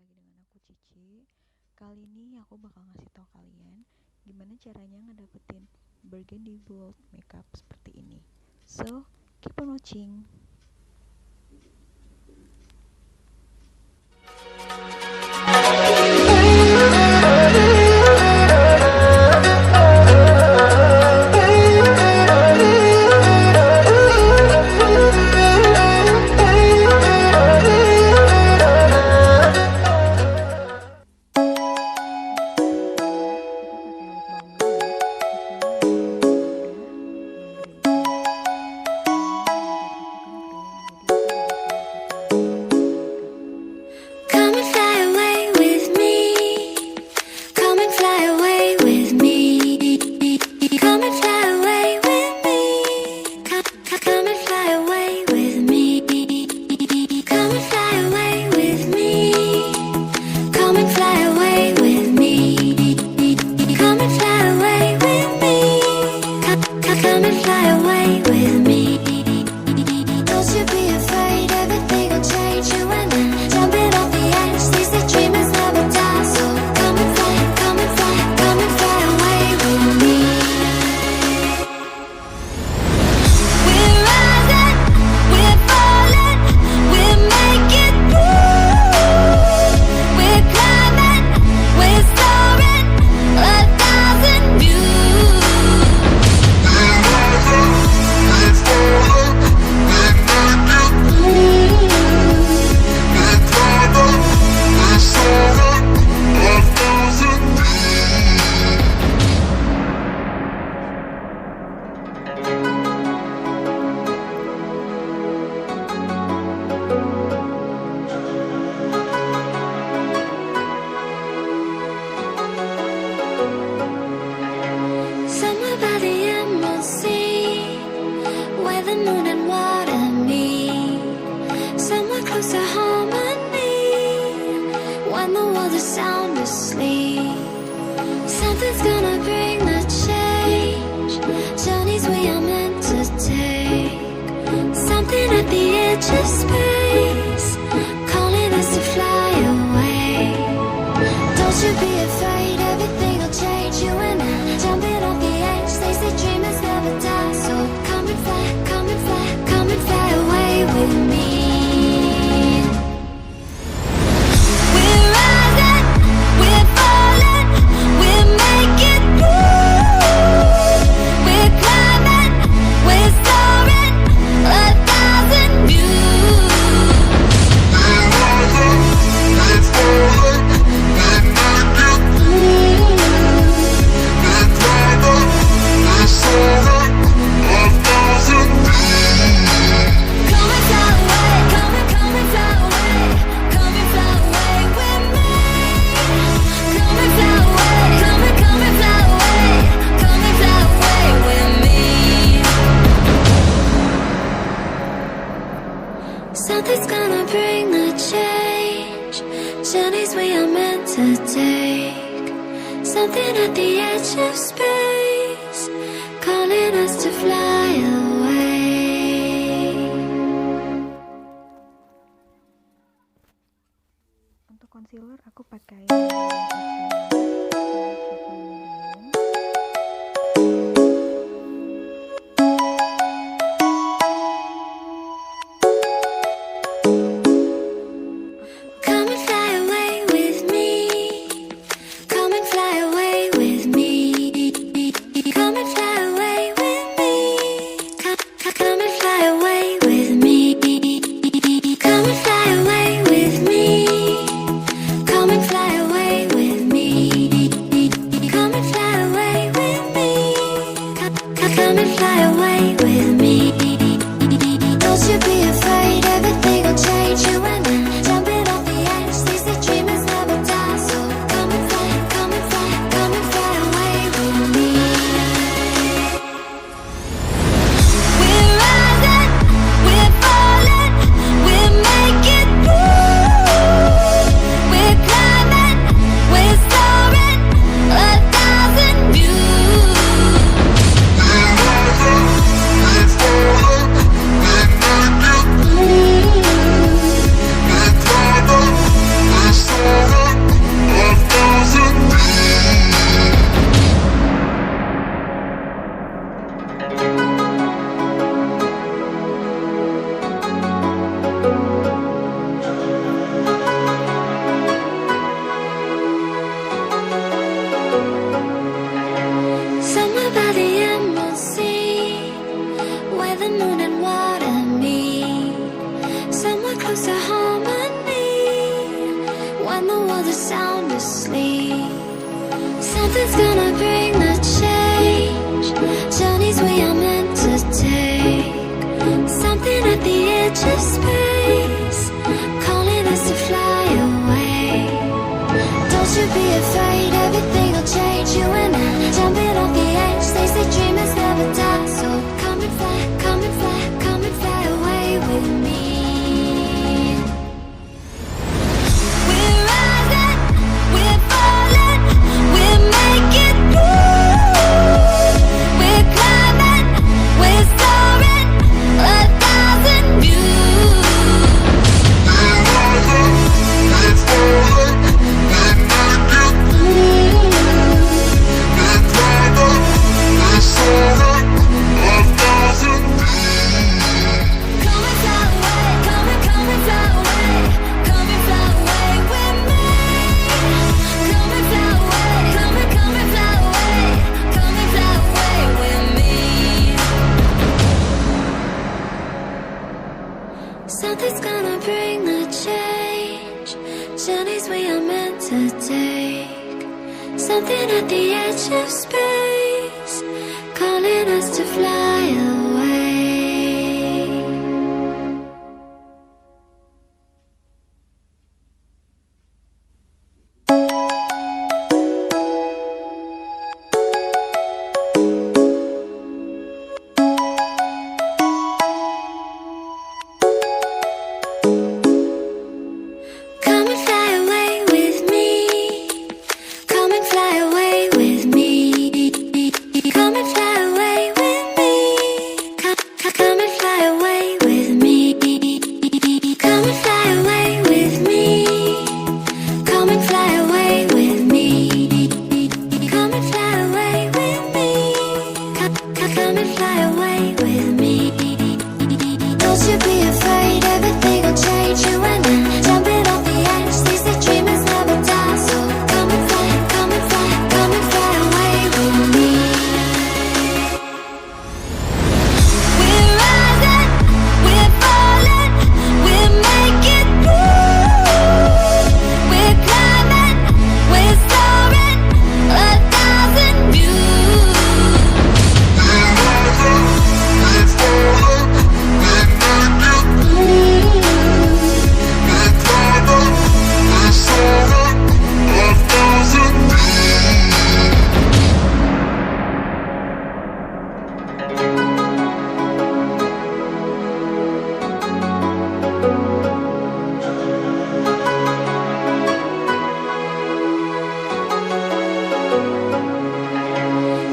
lagi dengan aku Cici. Kali ini aku bakal ngasih tau kalian gimana caranya ngedapetin Burgundy bold makeup seperti ini. So, keep on watching. Sound asleep. Something's gonna bring the change. Journeys we are meant to take. Something at the edge of space, calling us to fly away. Don't you be afraid, everything will change. You and I, jumping off the edge. They say dreamers never die. So come and fly, come and fly, come and fly away with me. Something's gonna bring the change. Journeys we are meant to take. Something at the edge of space, calling us to fly away. Untuk concealer aku pakai Come and to sleep. Something's gonna bring the change. Journeys we are meant to take. Something at the edge of space, calling us to fly away. Don't you be afraid, everything will change. You and I, jumping off the edge. They say dreamers never die. So come and fly, come and fly, come and fly away with me. We're rising, we're falling, we're making through. We're climbing, we're soaring, 1,000 views. We're rising, we're falling, we're making through. We're climbing, we're soaring, 1,000 views. Come and fly away, come and fly away, come and fly away with me. Come and fly away, come and fly away, come and fly away with me. Something's gonna bring the change. Journeys we are meant to take. Something at the edge of space, calling us to fly away. Come and fly away with me. Come and fly away with me. Come and fly away with me. Come and fly away with me. Come and fly away with me. Come and fly away with me. Come and fly away with me. Come and fly away with me. Don't you be afraid, everything will change. You and I, jumping off the edge. They say dreamers never die. So come and fly, come and fly, come and fly away with me. We're rising, we're falling, we're making through. We're climbing, we're soaring, 1,000 views. We're rising, we're falling, we're making through. We're climbing, we're soaring, 1,000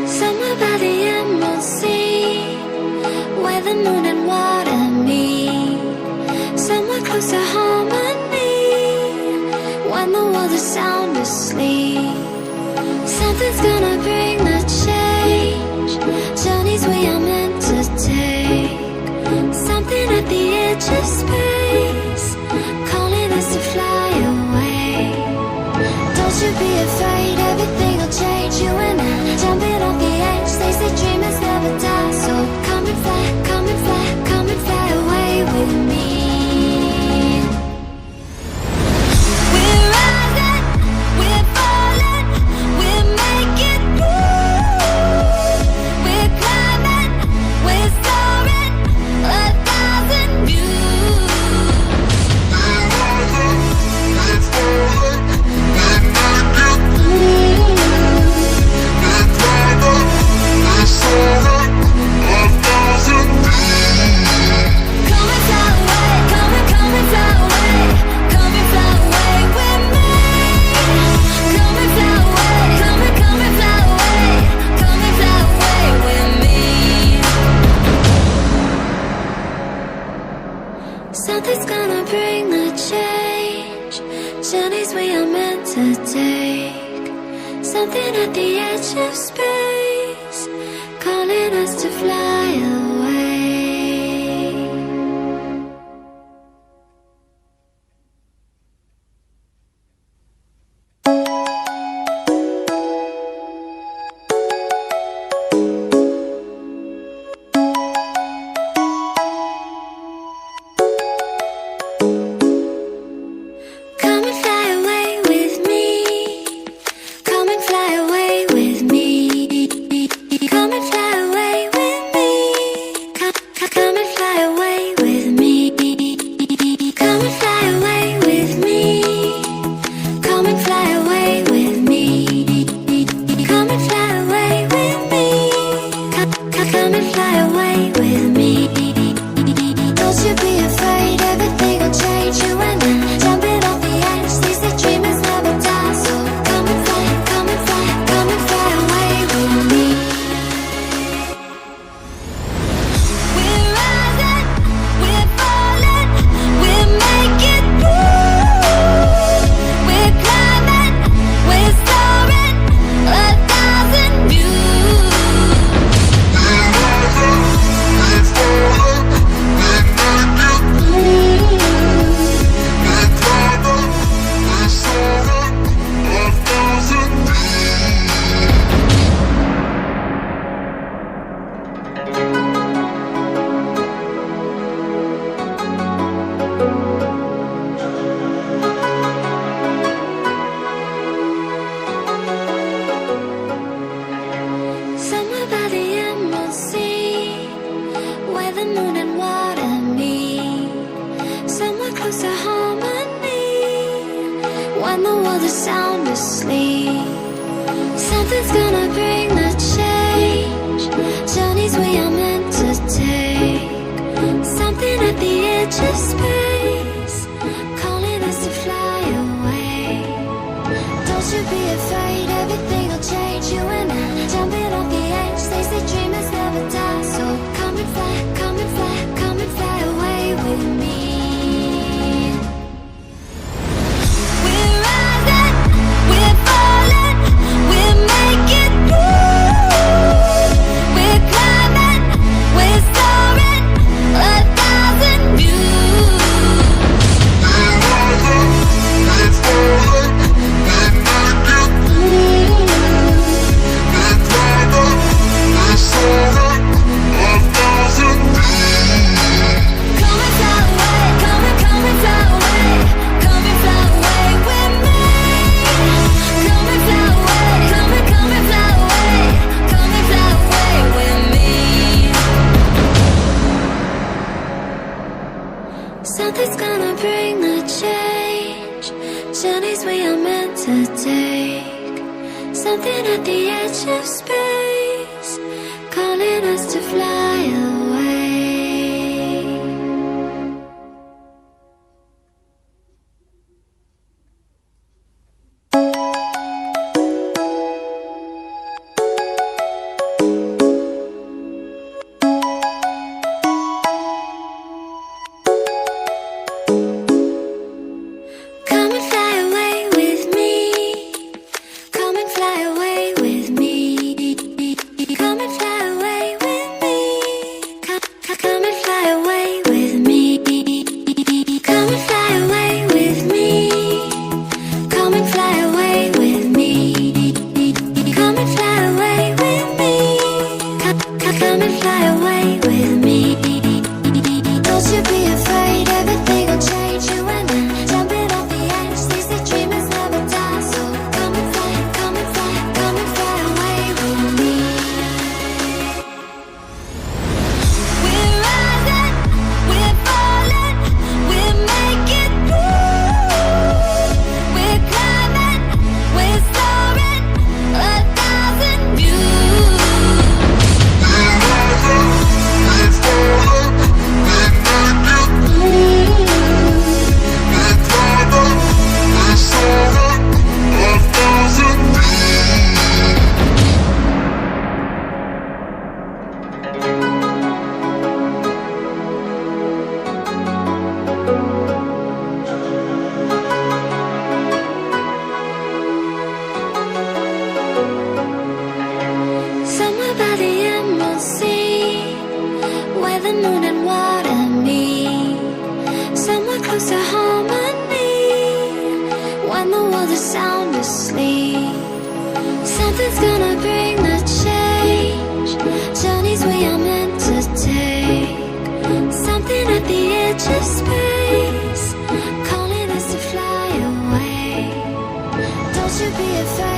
Somewhere by the emerald sea, where the moon and water meet. Somewhere close to harmony, when the world is sound asleep. Something's gonna bring the change. Journeys we are meant to take. Something at the edge of space, calling us to fly away. Don't you be afraid, everything will change. You and I, jumping off the edge. They say dreamers never die. So come and fly, come and fly, come and fly away with me. We're rising, we're falling, we're making through. We're climbing, we're soaring, 1,000 views. We're rising, we're falling, we're making through. We're climbing, we're soaring, 1,000 views. Come and fly away, come and fly away, come and fly away with me. Come and fly away, come and fly away, come and fly away with me. Something's gonna bring the change. Journeys we are meant to take. Something at the edge of space, calling us to fly away. Come and fly away with me. when the world is sound asleep. Something's gonna bring the change, journeys we are meant to take. Something at the edge of space, calling us to fly away. Don't you be afraid, everything will change. You and I, jumping off the edge. They say dreamers never die, so come and fly, come and fly, come and fly away with me. We're rising, we're falling, we're making through. We're climbing, we're soaring, 1,000 views. We're rising, we're falling, we're making through. We're climbing, we're soaring, 1,000 views. Come and fly away, come and fly away, come and fly away with me. Come and fly away, come and fly away, come and fly away with me. Something's gonna bring the change, journeys we are meant to take. Something at the edge of space, calling us to fly away. Come and fly away with me. Come and fly away with me. Come and fly away with me. Come and fly away with me. Come and fly away with me. Come and fly away with me. Come and fly away with me. Come and fly away with me. Don't you be afraid, everything will change. You and I, jumping off the edge. They say dreamers never die, so come and fly, come and fly, come and fly away with me. We're rising, we're falling, we're making through. We're climbing, we're soaring, 1,000 views. We're rising, we're falling, we're making through. We're climbing, we're soaring, 1,000 views. Somewhere by the emerald sea, where the moon and water meet. Somewhere close to harmony, when the world is sound asleep. Something's gonna bring the change, journeys we are meant to take. Something at the edge of space, calling us to fly away. Don't you be afraid.